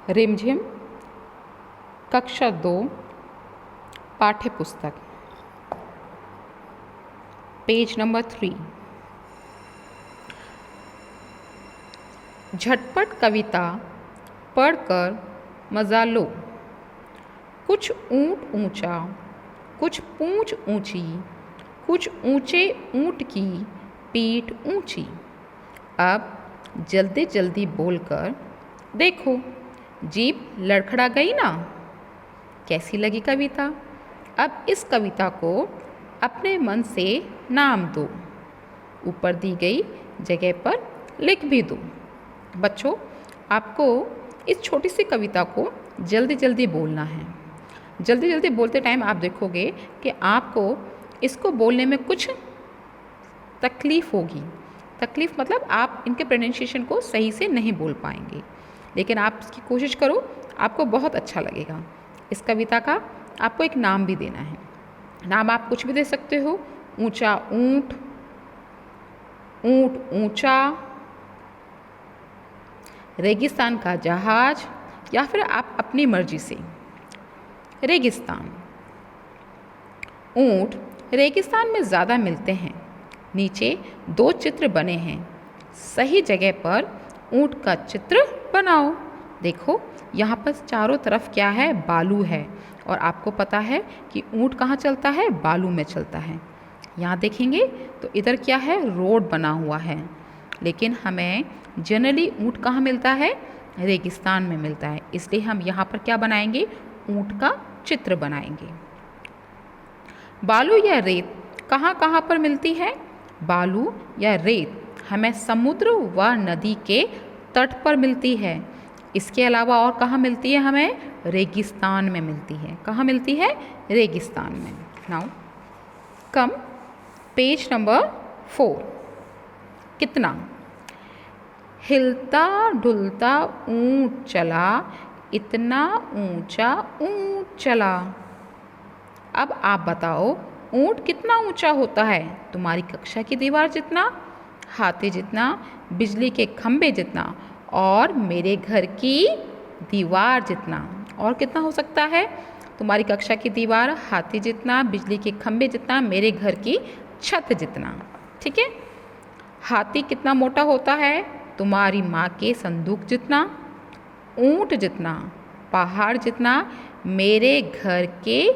रिमझिम कक्षा 2 पाठ्य पुस्तक पेज नंबर 3। झटपट कविता पढ़कर मज़ा लो। कुछ ऊंट ऊंचा, कुछ पूंछ ऊंची, कुछ ऊंचे ऊंट की पीठ ऊंची। अब जल्दी जल्दी बोलकर देखो, जीभ लड़खड़ा गई ना। कैसी लगी कविता? अब इस कविता को अपने मन से नाम दो, ऊपर दी गई जगह पर लिख भी दो। बच्चों, आपको इस छोटी सी कविता को जल्दी जल्दी बोलना है। जल्दी जल्दी बोलते टाइम आप देखोगे कि आपको इसको बोलने में कुछ तकलीफ़ होगी। तकलीफ़ मतलब आप इनके प्रोनाउंसिएशन को सही से नहीं बोल पाएंगे, लेकिन आप इसकी कोशिश करो, आपको बहुत अच्छा लगेगा। इस कविता का आपको एक नाम भी देना है। नाम आप कुछ भी दे सकते हो। ऊंचा ऊंट, ऊंट ऊंचा, रेगिस्तान का जहाज, या फिर आप अपनी मर्जी से। रेगिस्तान। ऊंट रेगिस्तान में ज़्यादा मिलते हैं। नीचे 2 चित्र बने हैं। सही जगह पर ऊंट का चित्र बनाओ। देखो, यहाँ पर चारों तरफ क्या है? बालू है। और आपको पता है कि ऊंट कहाँ चलता है? बालू में चलता है। यहाँ देखेंगे तो इधर क्या है? रोड बना हुआ है। लेकिन हमें जनरली ऊंट कहाँ मिलता है? रेगिस्तान में मिलता है। इसलिए हम यहाँ पर क्या बनाएंगे? ऊंट का चित्र बनाएंगे। बालू या रेत कहाँ कहाँ पर मिलती है? बालू या रेत हमें समुद्र व नदी के तट पर मिलती है। इसके अलावा और कहाँ मिलती है? हमें रेगिस्तान में मिलती है। कहाँ मिलती है? रेगिस्तान में। Now come page number 4। कितना? हिलता डुलता ऊंट चला, इतना ऊंचा ऊंट चला। अब आप बताओ, ऊंट कितना ऊंचा होता है? तुम्हारी कक्षा की दीवार जितना, हाथी जितना, बिजली के खंभे जितना, और मेरे घर की दीवार जितना। और कितना हो सकता है? तुम्हारी कक्षा की दीवार, हाथी जितना, बिजली के खंभे जितना, मेरे घर की छत जितना। ठीक है। हाथी कितना मोटा होता है? तुम्हारी माँ के संदूक जितना, ऊंट जितना, पहाड़ जितना, मेरे घर के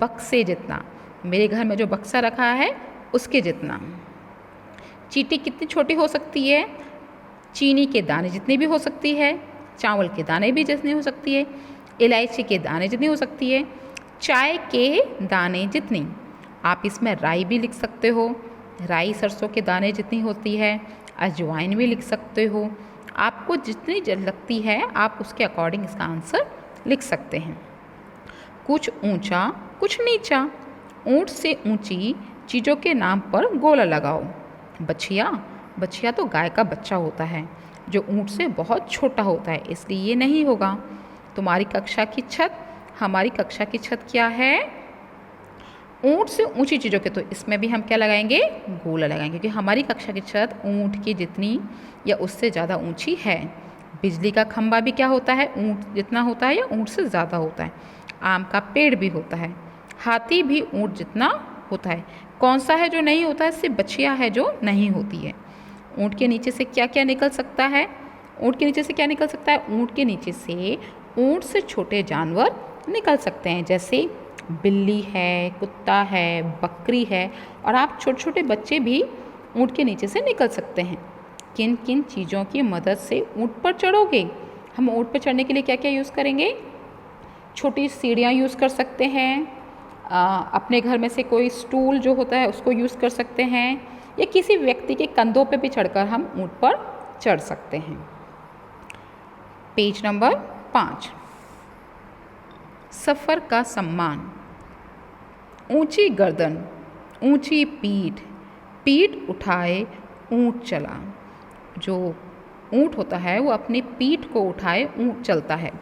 बक्से जितना, मेरे घर में जो बक्सा रखा है उसके जितना। चींटी कितनी छोटी हो सकती है? चीनी के दाने जितनी भी हो सकती है, चावल के दाने भी जितनी हो सकती है, इलायची के दाने जितनी हो सकती है, चाय के दाने जितनी। आप इसमें राई भी लिख सकते हो। राई सरसों के दाने जितनी होती है। अजवाइन भी लिख सकते हो। आपको जितनी लगती है आप उसके अकॉर्डिंग इसका आंसर लिख सकते हैं। कुछ ऊंचा कुछ नीचा, ऊंट से ऊंची चीज़ों के नाम पर गोला लगाओ। बछिया, बछिया तो गाय का बच्चा होता है जो ऊंट से बहुत छोटा होता है, इसलिए ये नहीं होगा। तुम्हारी कक्षा की छत, हमारी कक्षा की छत क्या है? ऊंट से ऊंची चीज़ों के, तो इसमें भी हम क्या लगाएंगे? गोला लगाएंगे, क्योंकि हमारी कक्षा की छत ऊंट की जितनी या उससे ज़्यादा ऊंची है। बिजली का खंभा भी क्या होता है? ऊंट जितना होता है या ऊंट से ज़्यादा होता है। आम का पेड़ भी होता है। हाथी भी ऊंट जितना होता है। कौन सा है जो नहीं होता है? सिर्फ बछिया है जो नहीं होती है। ऊंट के नीचे से क्या क्या निकल सकता है? ऊंट के नीचे से क्या निकल सकता है? ऊंट के नीचे से ऊंट से छोटे जानवर निकल सकते हैं, जैसे बिल्ली है, कुत्ता है, बकरी है, और आप छोटे छोटे बच्चे भी ऊंट के नीचे से निकल सकते हैं। किन किन चीज़ों की मदद से ऊंट पर चढ़ोगे? हम ऊंट पर चढ़ने के लिए क्या क्या यूज़ करेंगे? छोटी सीढ़ियाँ यूज़ कर सकते हैं। अपने घर में से कोई स्टूल जो होता है उसको यूज़ कर सकते हैं, या किसी व्यक्ति के कंधों पे भी चढ़कर हम ऊंट पर चढ़ सकते हैं। Page number 5। सफ़र का सम्मान। ऊंची गर्दन, ऊंची पीठ, पीठ उठाए ऊंट चला। जो ऊंट होता है वो अपनी पीठ को उठाए ऊंट चलता है।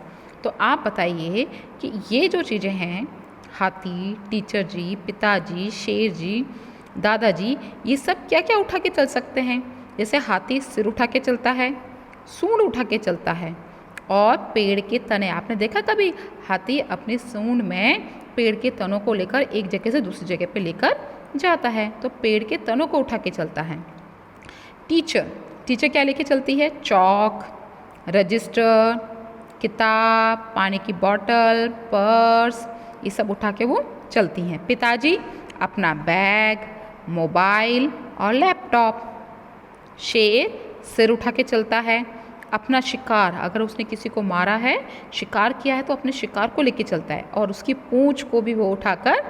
तो आप बताइए कि ये जो चीज़ें हैं, हाथी, टीचर जी, पिताजी, शेर जी, दादाजी, ये सब क्या क्या उठा के चल सकते हैं? जैसे हाथी सिर उठा के चलता है, सूंड उठा के चलता है, और पेड़ के तने, आपने देखा कभी हाथी अपनी सूंड में पेड़ के तनों को लेकर एक जगह से दूसरी जगह पे लेकर जाता है, तो पेड़ के तनों को उठा के चलता है। टीचर, टीचर क्या लेके चलती है? चॉक, रजिस्टर, किताब, पानी की बोतल, पर्स, ये सब उठा के वो चलती हैं। पिताजी अपना बैग, मोबाइल और लैपटॉप। शेर सिर उठा के चलता है, अपना शिकार, अगर उसने किसी को मारा है, शिकार किया है, तो अपने शिकार को लेके चलता है और उसकी पूंछ को भी वो उठाकर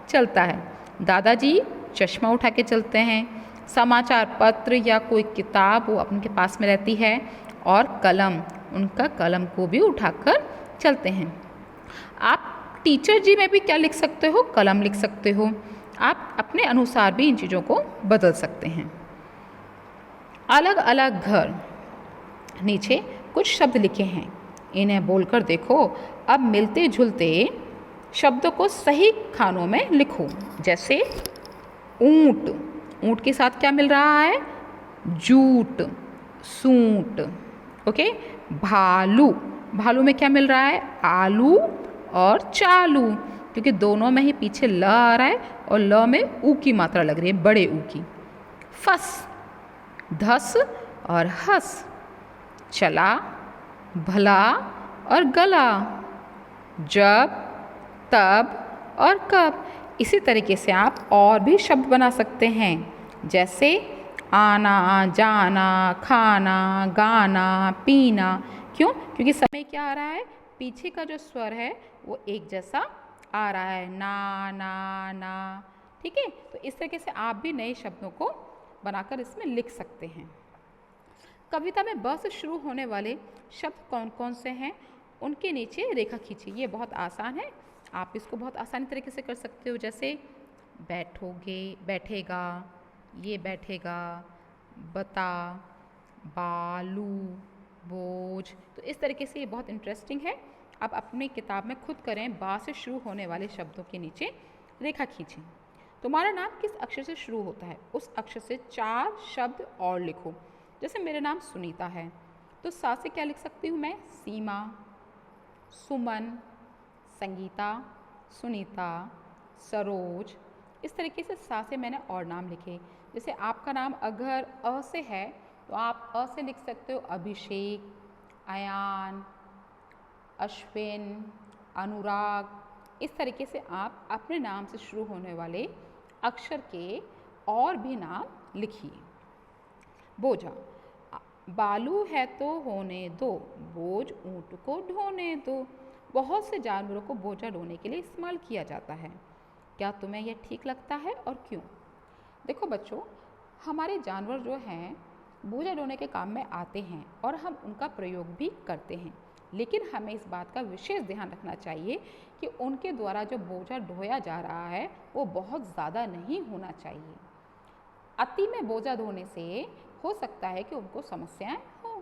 चलता है। दादाजी चश्मा उठा के चलते हैं। समाचार पत्र या कोई किताब वो अपने पास में रहती है, और कलम, उनका कलम को भी उठाकर चलते हैं। आप टीचर जी में भी क्या लिख सकते हो? कलम लिख सकते हो। आप अपने अनुसार भी इन चीज़ों को बदल सकते हैं। अलग अलग घर, नीचे कुछ शब्द लिखे हैं, इन्हें बोलकर देखो। अब मिलते जुलते शब्दों को सही खानों में लिखो। जैसे ऊंट, ऊंट के साथ क्या मिल रहा है? जूट, सूंट। ओके। भालू, भालू में क्या मिल रहा है? आलू और चालू, क्योंकि दोनों में ही पीछे ल आ रहा है और ल में ऊ की मात्रा लग रही है, बड़े ऊ की। फस, धस और हंस। चला, भला और गला। जब, तब और कब। इसी तरीके से आप और भी शब्द बना सकते हैं, जैसे आना, जाना, खाना, गाना, पीना। क्यों? क्योंकि समय क्या आ रहा है? पीछे का जो स्वर है वो एक जैसा आ रहा है, ना ना ना। ठीक है, तो इस तरीके से आप भी नए शब्दों को बनाकर इसमें लिख सकते हैं। कविता में ब से शुरू होने वाले शब्द कौन कौन से हैं, उनके नीचे रेखा खींचिए। ये बहुत आसान है, आप इसको बहुत आसानी तरीके से कर सकते हो। जैसे बैठोगे, बैठेगा, ये बैठेगा, बता, बालू, बोझ। तो इस तरीके से ये बहुत इंटरेस्टिंग है। आप अपनी किताब में खुद करें, बा से शुरू होने वाले शब्दों के नीचे रेखा खींचें। तुम्हारा नाम किस अक्षर से शुरू होता है, उस अक्षर से 4 शब्द और लिखो। जैसे मेरा नाम सुनीता है, तो सा से क्या लिख सकती हूँ मैं? सीमा, सुमन, संगीता, सुनीता, सरोज। इस तरीके से सा से मैंने और नाम लिखे। जैसे आपका नाम अगर अ से है, तो आप अ से लिख सकते हो अभिषेक, अयान, अश्विन, अनुराग। इस तरीके से आप अपने नाम से शुरू होने वाले अक्षर के और भी नाम लिखिए। बोझा, बालू है तो होने दो, बोझ ऊंट को ढोने दो। बहुत से जानवरों को बोझा ढोने के लिए इस्तेमाल किया जाता है। क्या तुम्हें यह ठीक लगता है और क्यों? देखो बच्चों, हमारे जानवर जो हैं बोझा ढोने के काम में आते हैं और हम उनका प्रयोग भी करते हैं, लेकिन हमें इस बात का विशेष ध्यान रखना चाहिए कि उनके द्वारा जो बोझा ढोया जा रहा है वो बहुत ज़्यादा नहीं होना चाहिए। अति में बोझा ढोने से हो सकता है कि उनको समस्याएं हों,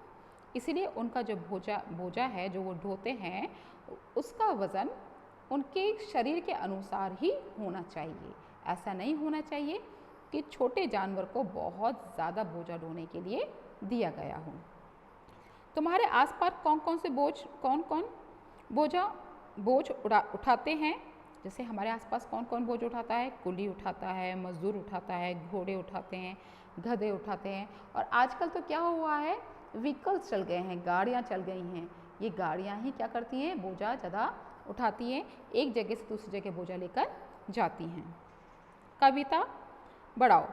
इसीलिए उनका जो बोझा है जो वो ढोते हैं, उसका वज़न उनके शरीर के अनुसार ही होना चाहिए। ऐसा नहीं होना चाहिए कि छोटे जानवर को बहुत ज़्यादा बोझा ढोने के लिए दिया गया हो। तुम्हारे आसपास कौन कौन बोझ उठाते हैं? जैसे हमारे आसपास कौन कौन बोझ उठाता है? कुली उठाता है, मजदूर उठाता है, घोड़े उठाते हैं, गधे उठाते हैं। और आजकल तो क्या हुआ है, व्हीकल्स चल गए हैं, गाड़ियाँ चल गई हैं। ये गाड़ियाँ ही क्या करती हैं? बोझा ज़्यादा उठाती हैं, एक जगह से दूसरी जगह बोझा लेकर जाती हैं। कविता बढ़ाओ,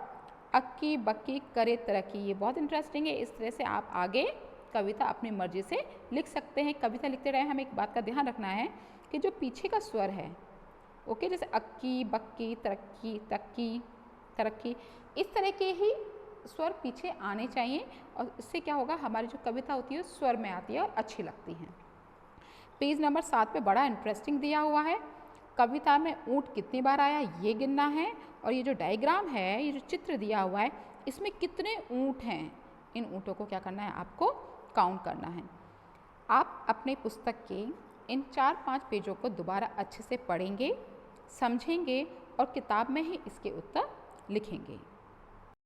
अक्की बक्की करे तरक्की। ये बहुत इंटरेस्टिंग है। इस तरह से आप आगे कविता अपनी मर्जी से लिख सकते हैं। कविता लिखते रहे हमें एक बात का ध्यान रखना है कि जो पीछे का स्वर है, ओके, जैसे अक्की बक्की तरक्की तक्की तरक्की, इस तरह के ही स्वर पीछे आने चाहिए, और इससे क्या होगा, हमारी जो कविता होती है स्वर में आती है और अच्छी लगती है। पेज नंबर 7 पे बड़ा इंटरेस्टिंग दिया हुआ है। कविता में ऊँट कितनी बार आया ये गिनना है, और ये जो डायग्राम है, ये जो चित्र दिया हुआ है, इसमें कितने ऊँट हैं, इन ऊँटों को क्या करना है, आपको काउंट करना है। आप अपने पुस्तक के इन 4-5 पेजों को दोबारा अच्छे से पढ़ेंगे, समझेंगे और किताब में ही इसके उत्तर लिखेंगे।